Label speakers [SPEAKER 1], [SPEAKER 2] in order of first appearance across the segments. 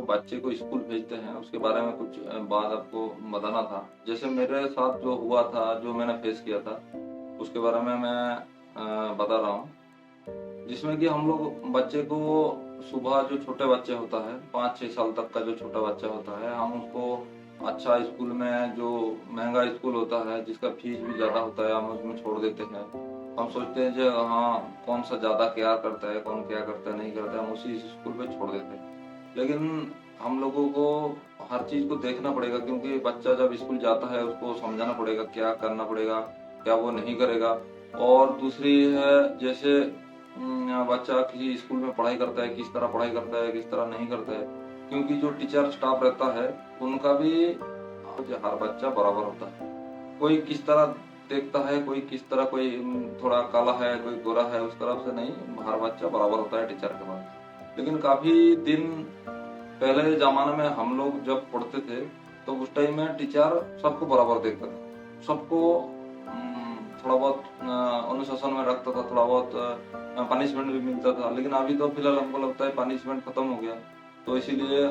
[SPEAKER 1] बच्चे को स्कूल भेजते हैं उसके बारे में कुछ बात आपको बताना था। जैसे मेरे साथ जो हुआ था, जो मैंने फेस किया था, उसके बारे में मैं बता रहा हूँ। जिसमें कि हम लोग बच्चे को सुबह, जो छोटे बच्चे होता है 5-6 साल तक का जो छोटा बच्चा होता है, हम उसको अच्छा स्कूल में, जो महंगा स्कूल होता है जिसका फीस भी ज़्यादा होता है, हम उसमें छोड़ देते हैं। हम सोचते हैं जो हाँ कौन सा ज़्यादा केयर करता है, कौन क्या करता है नहीं करता है, हम उसी स्कूल पे छोड़ देते हैं। लेकिन हम लोगों को हर चीज़ को देखना पड़ेगा, क्योंकि बच्चा जब स्कूल जाता है उसको समझाना पड़ेगा क्या करना पड़ेगा, क्या वो नहीं करेगा। और दूसरी है, जैसे बच्चा किसी स्कूल में पढ़ाई करता है, किस तरह पढ़ाई करता है, किस तरह नहीं करता है, क्योंकि जो टीचर स्टाफ रहता है उनका भी हर बच्चा बराबर होता है। कोई किस तरह देखता है, कोई किस तरह, कोई थोड़ा काला है, कोई गोरा है, उस तरफ से नहीं, हर बच्चा बराबर होता है टीचर के पास। लेकिन काफी दिन पहले जमाने में हम लोग जब पढ़ते थे तो उस टाइम में टीचर सबको बराबर देखता था, सबको थोड़ा बहुत अनुशासन में रखता था, थोड़ा बहुत पनिशमेंट भी मिलता था। लेकिन अभी तो फिलहाल हमको लगता है पनिशमेंट खत्म हो गया, तो इसीलिए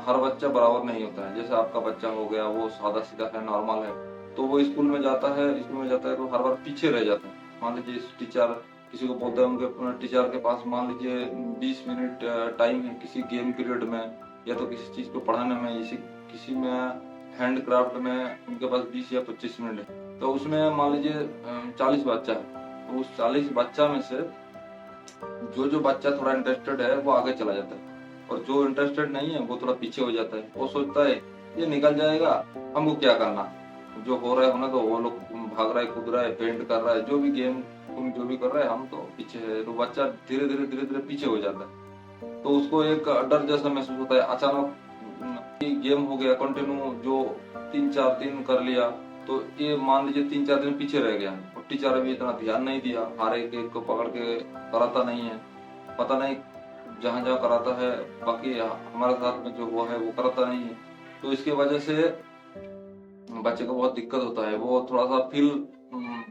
[SPEAKER 1] हर बच्चा बराबर नहीं होता है। जैसे आपका बच्चा हो गया, वो सादा सीधा है, नॉर्मल है, तो वो स्कूल में जाता है तो हर बार पीछे रह जाता है। मान लीजिए टीचर किसी को बोलते हैं, उनके टीचर के पास मान लीजिए 20 मिनट टाइम है किसी गेम पीरियड में, या तो किसी चीज को पढ़ाने में, जैसे किसी में हैंडक्राफ्ट में उनके पास 20 या 25 मिनट है, तो उसमें मान लीजिए 40 बच्चा है, तो उस 40 बच्चा में से जो बच्चा थोड़ा इंटरेस्टेड है वो आगे चला जाता है, और जो इंटरेस्टेड नहीं है वो थोड़ा पीछे हो जाता है। वो सोचता है ये निकल जाएगा, हमको क्या करना, जो हो रहा है होना, तो वो लोग भाग रहा है, कूद रहा है, पेंट कर रहा है, जो भी गेम तुम जो भी कर रहा है, हम तो पीछे है। तो बच्चा धीरे धीरे पीछे हो जाता है, तो उसको एक डर जैसा महसूस होता है। अचानक गेम हो गया कंटिन्यू, जो 3-4 दिन कर लिया, तो ये मान लीजिए 3-4 दिन पीछे रह गया, और टीचर भी इतना ध्यान नहीं दिया, हर एक को पकड़ के कराता नहीं है, पता नहीं जहाँ जहाँ कराता है, बाकी हमारे साथ में जो हुआ है वो कराता नहीं है। तो इसकी वजह से बच्चे को बहुत दिक्कत होता है, वो थोड़ा सा फील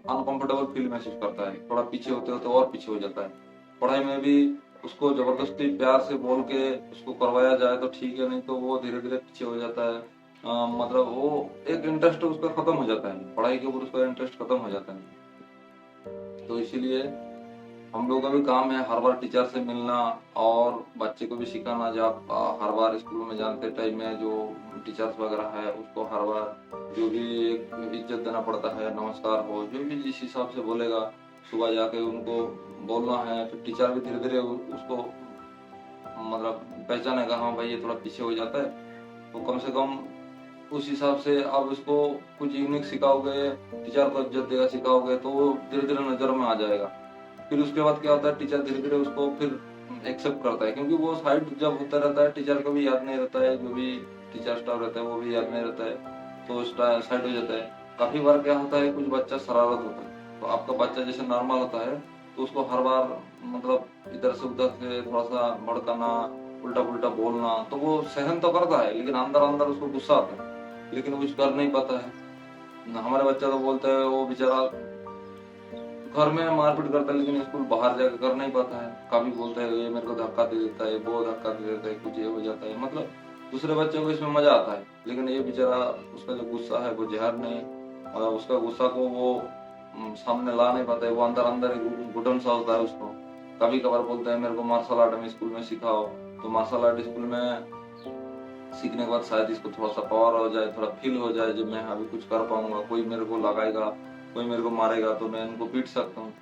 [SPEAKER 1] अनकंफर्टेबल फील महसूस करता है, थोड़ा पीछे होते होते और पीछे हो जाता है। पढ़ाई में भी उसको जबरदस्ती प्यार से बोल के उसको करवाया जाए तो ठीक है, नहीं तो वो धीरे धीरे पीछे हो जाता है। मतलब वो एक इंटरेस्ट उसका खत्म हो जाता है, पढ़ाई के ऊपर उसका इंटरेस्ट खत्म हो जाता है। तो इसीलिए हम लोग का भी काम है हर बार टीचर से मिलना, और बच्चे को भी सिखाना, जब हर बार स्कूल में जाते टाइम में जो टीचर्स वगैरह है उसको हर बार जो भी एक इज्जत देना पड़ता है, नमस्कार हो, जो भी जिस हिसाब से बोलेगा, सुबह जाके उनको बोलना है। तो टीचर भी धीरे धीरे उसको मतलब पहचानेगा, हाँ भाई ये थोड़ा पीछे हो जाता है, तो कम से कम उस हिसाब से आप उसको कुछ यूनिक सिखाओगे, टीचर को इज्जत देगा सिखाओगे, तो वो धीरे धीरे नजर में आ जाएगा। फिर उसके बाद क्या होता है, टीचर धीरे धीरे उसको फिर एक्सेप्ट करता है, क्योंकि वो साइड जब होता रहता है, टीचर को भी याद नहीं रहता है, जो भी टीचर स्टाफ रहता है वो भी याद नहीं रहता है, तो साइड हो जाता है। काफी बार क्या होता है, कुछ बच्चा शरारत होता है, तो आपका बच्चा जैसे नॉर्मल होता है, तो उसको हर बार मतलब इधर से उधर से थोड़ा सा भड़काना, उल्टा पुल्टा बोलना, तो वो सहन तो करता है, लेकिन अंदर अंदर उसको गुस्सा आता है, लेकिन वो कुछ कर नहीं पाता है। हमारे बच्चा तो बोलता है, वो बेचारा घर में मारपीट करता है, लेकिन स्कूल बाहर जाकर कर नहीं पाता है। कभी बोलता है ये मेरे को धक्का दे देता है, वो धक्का दे देता है, कुछ ये हो जाता है, मतलब दूसरे बच्चों को इसमें मजा आता है, लेकिन ये बेचारा उसका जो गुस्सा है वो जहर नहीं, और उसका गुस्सा को वो सामने ला नहीं पाता है, वो अंदर अंदर घुटन सा होता है उसको। कभी कभार बोलता है मेरे को मार्शल आर्ट में स्कूल में सिखाओ, तो मार्शल आर्ट स्कूल में सीखने के बाद शायद इसको थोड़ा सा पावर हो जाए, थोड़ा फील हो जाए, जब मैं अभी कुछ कर पाऊंगा, कोई मेरे को लगाएगा, कोई मेरे को मारेगा तो मैं इनको पीट सकता हूँ।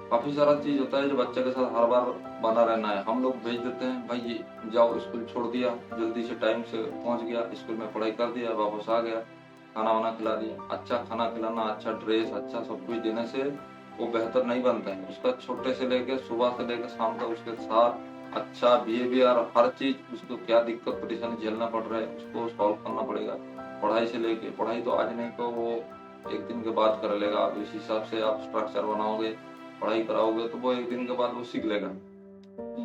[SPEAKER 1] काफी सारा चीज होता है जो बच्चे के साथ हर बार बना रहना है। हम लोग भेज देते हैं, भाई ये जाओ स्कूल छोड़ दिया, जल्दी से टाइम से पहुंच गया, स्कूल में पढ़ाई कर दिया, वापस आ गया, खाना वाना खिला दिया। अच्छा खाना खिलाना, अच्छा ड्रेस, अच्छा सब कुछ देने से वो बेहतर नहीं बनता है। उसका छोटे से लेके सुबह से लेकर शाम तक उसके साथ अच्छा बिहेवियर, हर चीज, उसको क्या दिक्कत परेशानी झेलना पड़ रहा है उसको सॉल्व करना पड़ेगा। पढ़ाई से लेके, पढ़ाई तो आज नहीं तो वो एक दिन के बाद कर लेगा, इस हिसाब से आप स्ट्रक्चर बनाओगे, पढ़ाई कराओगे, तो वो एक दिन के बाद वो सीख लेगा।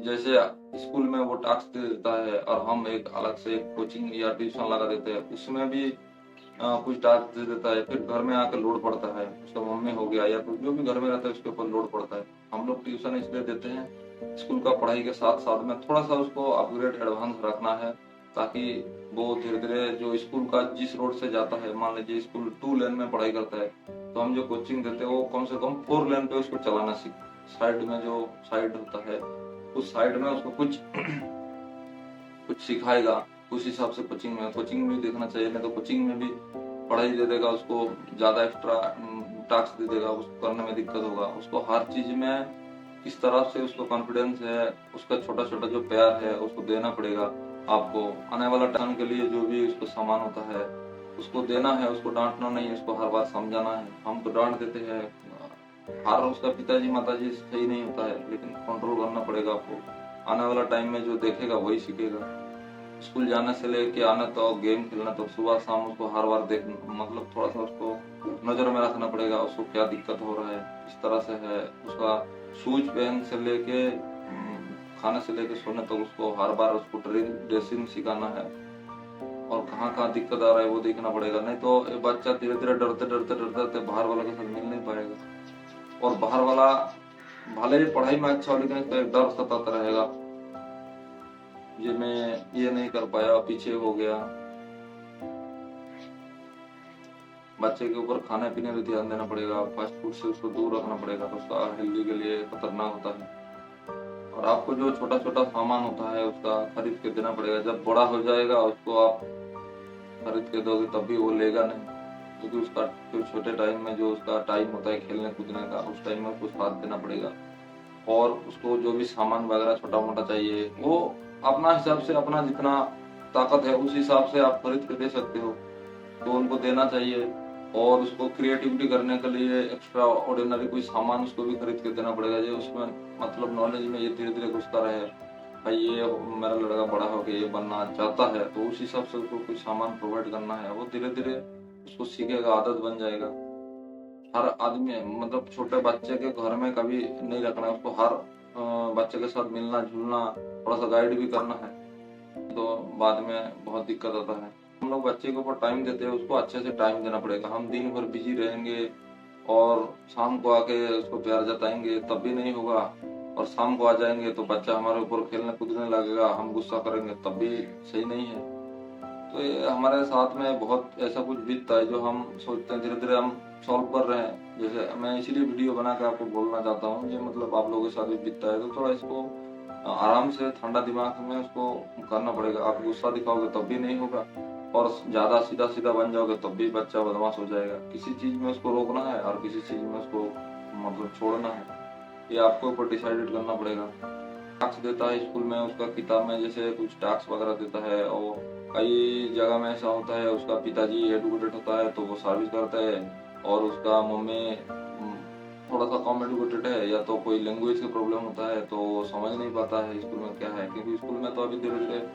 [SPEAKER 1] जैसे स्कूल में वो टास्क दे देता है, और हम एक अलग से एक कोचिंग या ट्यूशन लगा देते हैं, उसमें भी कुछ टास्क दे देता है, फिर घर में आकर लोड पड़ता है, उसका मम्मी हो गया या तो जो भी घर में रहता है उसके ऊपर लोड पड़ता है। हम लोग ट्यूशन इसलिए देते हैं स्कूल का पढ़ाई के साथ साथ में थोड़ा सा उसको अपग्रेड एडवांस रखना है, ताकि वो धीरे धीरे जो स्कूल का जिस रोड से जाता है, मान लीजिए स्कूल 2 लेन में पढ़ाई करता है, तो हम जो कोचिंग देते हैं वो कम से कम 4 लेन पे उसको चलाना सीखे। साइड में जो साइड होता है उस साइड में उसको कुछ कुछ सिखाएगा, उस हिसाब से कोचिंग में देखना चाहिए। नहीं तो कोचिंग में भी पढ़ाई दे देगा, उसको ज्यादा एक्स्ट्रा टास्क दे देगा, उसको करने में दिक्कत होगा। उसको हर चीज में किस तरह से उसको कॉन्फिडेंस है, उसका छोटा छोटा जो प्यार है उसको देना पड़ेगा आपको। आने वाला टाइम के लिए जो भी उसको सामान होता है उसको देना है, उसको डांटना नहीं, उसको हर बार समझाना है। हम तो डांट देते हैं, हर उसका पिताजी माताजी सही नहीं होता है, लेकिन कंट्रोल करना पड़ेगा आपको। आने वाला टाइम में जो देखेगा वही सीखेगा। स्कूल जाने से लेके आने तो गेम खेलना तो सुबह शाम उसको हर बार देख, मतलब थोड़ा सा उसको नजर में रखना पड़ेगा, उसको क्या दिक्कत हो रहा है, इस तरह से है। उसका शूज पहन से लेके खाने से लेके सोने तक उसको हर बार उसको ड्रेसिंग सिखाना है, और कहाँ कहाँ दिक्कत आ रहा है वो देखना पड़ेगा। नहीं तो ये बच्चा धीरे धीरे डरते डरते डरते डरते बाहर वाले के साथ मिल नहीं पाएगा। और बाहर वाला भले ही पढ़ाई में अच्छा हो, लेकिन इसका एक डर सताता रहेगा, ये मैं ये नहीं कर पाया, पीछे हो गया। बच्चे के ऊपर खाने पीने में ध्यान देना पड़ेगा, फास्ट फूड से उसको दूर रखना पड़ेगा, तो उसका हेल्दी के लिए खतरनाक होता है। और आपको जो छोटा छोटा सामान होता है उसका खरीद के देना पड़ेगा। जब बड़ा हो जाएगा उसको आप खरीद के दोगे तब भी वो लेगा नहीं, क्योंकि उसका जो छोटे टाइम में जो उसका टाइम होता है खेलने कूदने का, उस टाइम में उसको साथ देना पड़ेगा। और उसको जो भी सामान वगैरह छोटा मोटा चाहिए वो अपना हिसाब से, अपना जितना ताकत है उस हिसाब से आप खरीद के दे सकते हो, तो उनको देना चाहिए। और उसको क्रिएटिविटी करने के लिए एक्स्ट्रा ऑर्डिनरी कोई सामान उसको भी खरीद के देना पड़ेगा, जो उसमें मतलब नॉलेज में ये धीरे धीरे घुसता रहे। भाई ये मेरा लड़का बड़ा होकर ये बनना चाहता है, तो उस हिसाब से उसको कुछ सामान प्रोवाइड करना है, वो धीरे धीरे उसको सीखेगा, आदत बन जाएगा। हर आदमी मतलब छोटे बच्चे के घर में कभी नहीं रखना है उसको, हर बच्चे के साथ मिलना जुलना, थोड़ा सा गाइड भी करना है, तो बाद में बहुत दिक्कत आता है। हम लोग बच्चे के ऊपर टाइम देते हैं, उसको अच्छे से टाइम देना पड़ेगा। हम दिन भर बिजी रहेंगे और शाम को आके उसको प्यार जताएंगे तब भी नहीं होगा, और शाम को आ जाएंगे तो बच्चा हमारे ऊपर खेलने कूदने लगेगा, हम गुस्सा करेंगे तब भी सही नहीं है। तो ये हमारे साथ में बहुत ऐसा कुछ बीतता है जो हम सोचते हैं धीरे धीरे हम सॉल्व कर रहे हैं। जैसे मैं इसीलिए वीडियो बना के आपको बोलना चाहता हूँ, ये मतलब आप लोगों के साथ भी बीतता है, तो थोड़ा इसको आराम से ठंडा दिमाग में उसको करना पड़ेगा। आप गुस्सा दिखाओगे तब भी नहीं होगा, और ज्यादा सीधा सीधा बन जाओगे तब भी बच्चा बदमाश हो जाएगा। किसी चीज में उसको रोकना है और किसी चीज में उसको मतलब छोड़ना है, ये आपको ऊपर डिसाइडेड करना पड़ेगा। टास्क देता है स्कूल में, उसका किताब में जैसे कुछ टास्क वगैरह देता है, और कई जगह में ऐसा होता है उसका पिताजी एडुकेटेड होता है तो वो सर्विस करता है, और उसका मम्मी थोड़ा सा कम एडुकेटेड है, या तो कोई लैंग्वेज का प्रॉब्लम होता है तो वो समझ नहीं पाता है स्कूल में क्या है। क्योंकि स्कूल में तो अभी धीरे धीरे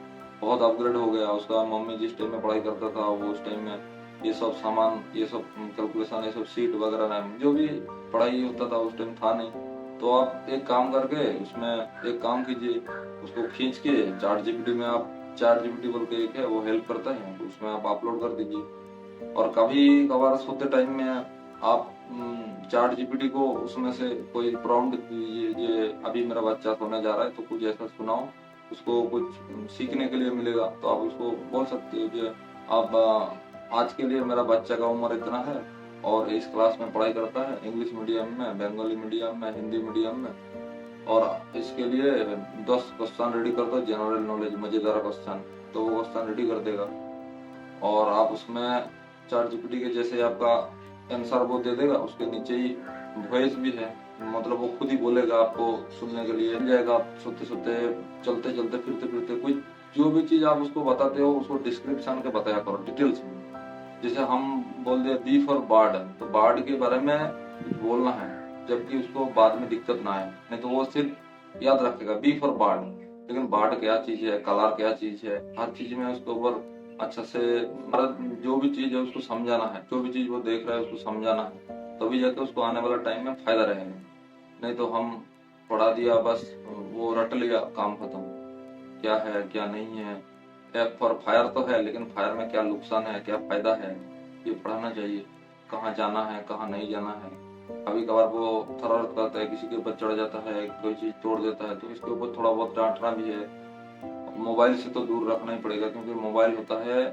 [SPEAKER 1] बहुत अपग्रेड हो गया। उसका मम्मी जिस टाइम में पढ़ाई करता था वो उस टाइम में ये सब सामान, ये सब कैलकुलेशन, ये सब सीट वगैरह जो भी पढ़ाई होता था उस टाइम था नहीं। तो आप एक काम करके उसमें एक काम कीजिए, उसको खींच के चैट जीपीटी में, आप चैट जीपीटी बोल के एक है वो हेल्प करता है, तो उसमें आप अपलोड कर दीजिए। और कभी कभार सोते टाइम में आप चैट जीपीटी को उसमें से कोई प्रॉम्प्ट दीजिए, ये अभी मेरा बच्चा सोने जा रहा है तो कुछ ऐसा सुनाओ, उसको कुछ सीखने के लिए मिलेगा। तो आप उसको बोल सकते हो कि आप आज के लिए मेरा बच्चा का उम्र इतना है और इस क्लास में पढ़ाई करता है, इंग्लिश मीडियम में, बंगाली मीडियम में, हिंदी मीडियम में, और इसके लिए 10 क्वेश्चन रेडी कर दो, जनरल नॉलेज मजेदार क्वेश्चन। तो वो क्वेश्चन रेडी कर देगा, और आप उसमें चैट जीपीटी के जैसे आपका आंसर वो दे देगा, उसके नीचे ही वॉइस भी है, मतलब वो खुद ही बोलेगा, आपको सुनने के लिए मिल जाएगा। आप सोते सोते, चलते चलते, फिरते फिरते, कोई जो भी चीज आप उसको बताते हो उसको डिस्क्रिप्शन के बताया करो, डिटेल्स में। जैसे हम बोल दे बी फॉर बर्ड, तो बर्ड के बारे में कुछ बोलना है, जबकि उसको बाद में दिक्कत ना आए, नहीं तो वो सिर्फ याद रखेगा बी फॉर बर्ड, लेकिन बर्ड क्या चीज है, कलर क्या चीज है, हर चीज में उसके ऊपर अच्छा से जो भी चीज है उसको समझाना है, जो भी चीज वो देख रहा है उसको समझाना है, तभी जाके उसको आने वाला टाइम में फायदा रहेगा। नहीं तो हम पढ़ा दिया बस, वो रट लिया, काम खत्म। क्या है क्या नहीं है, एफ फॉर फायर तो है, लेकिन फायर में क्या नुकसान है क्या फायदा है, ये पढ़ाना चाहिए। कहाँ जाना है कहाँ नहीं जाना है, कभी कभार वो शरारत करता है, किसी के ऊपर चढ़ जाता है, कोई चीज तोड़ देता है, तो इसके ऊपर थोड़ा बहुत डांटना भी है। मोबाइल से तो दूर रखना ही पड़ेगा, क्योंकि मोबाइल होता है,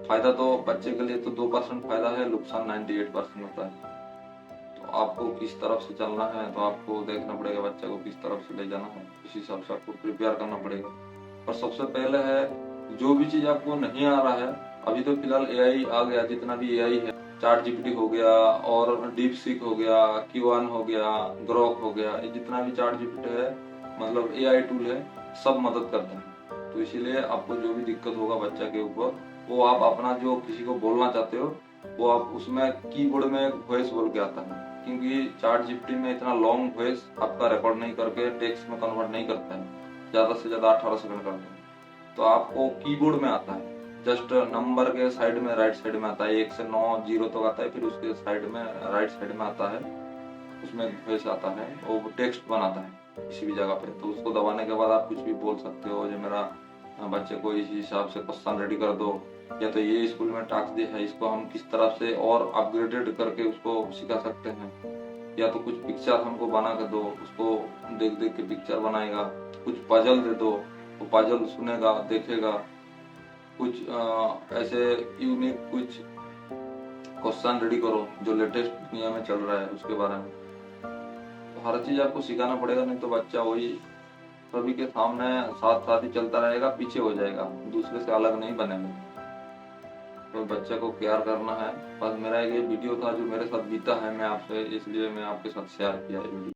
[SPEAKER 1] फायदा तो बच्चे के लिए तो 2% फायदा है, नुकसान 98% होता है। तो आपको किस तरफ से चलना है, तो आपको देखना पड़ेगा बच्चे को किस तरफ से ले जाना है, इस हिसाब से आपको प्रिपेयर करना पड़ेगा। और सबसे पहले है, जो भी चीज आपको नहीं आ रहा है, अभी तो फिलहाल एआई आ गया, जितना भी एआई है, चैट जीपीटी हो गया और डीप सीक हो गया, क्यू1 हो गया, ग्रोक हो गया, ये जितना भी चैट जीपीटी है, मतलब एआई टूल है, सब मदद करते हैं। तो इसीलिए आपको जो भी दिक्कत होगा बच्चा के ऊपर, वो आप अपना जो किसी को बोलना चाहते हो, वो आप उसमें कीबोर्ड में वॉइस बोल के आता है, क्योंकि चैट जीपीटी में इतना लॉन्ग वॉइस आपका रिकॉर्ड नहीं करके टेक्स्ट में कन्वर्ट नहीं करता है, ज्यादा से ज्यादा 18 सेकंड करता है। तो आपको कीबोर्ड में आता है, जस्ट नंबर के साइड में, राइट साइड में आता है, 1 से 9 जीरो तक आता है, फिर उसके साइड में राइट साइड में आता है, उसमें वॉइस आता है, वो टेक्स्ट बनाता है किसी भी जगह पे। तो उसको दबाने के बाद आप कुछ भी बोल सकते हो, जो मेरा बच्चे को इस हिसाब से क्वेश्चन रेडी कर दो, या तो ये स्कूल में टास्क दिया है, इसको हम किस तरह से और अपग्रेडेड करके उसको सिखा सकते हैं, या तो कुछ पिक्चर हमको बना कर दो, उसको देख देख के पिक्चर बनाएगा, कुछ पजल दे दो, वो पजल सुनेगा, देखेगा, कुछ ऐसे यूनिक कुछ क्वेश्चन रेडी करो जो लेटेस्ट दुनिया में चल रहा है उसके बारे में। तो हर चीज आपको सिखाना पड़ेगा, नहीं तो बच्चा वही सभी के सामने साथ साथ ही चलता रहेगा, पीछे हो जाएगा, दूसरे से अलग नहीं बनेगा। तो बच्चे को केयर करना है। बस मेरा ये वीडियो था जो मेरे साथ बीता है, मैं आपसे इसलिए मैं आपके साथ शेयर किया ये वीडियो।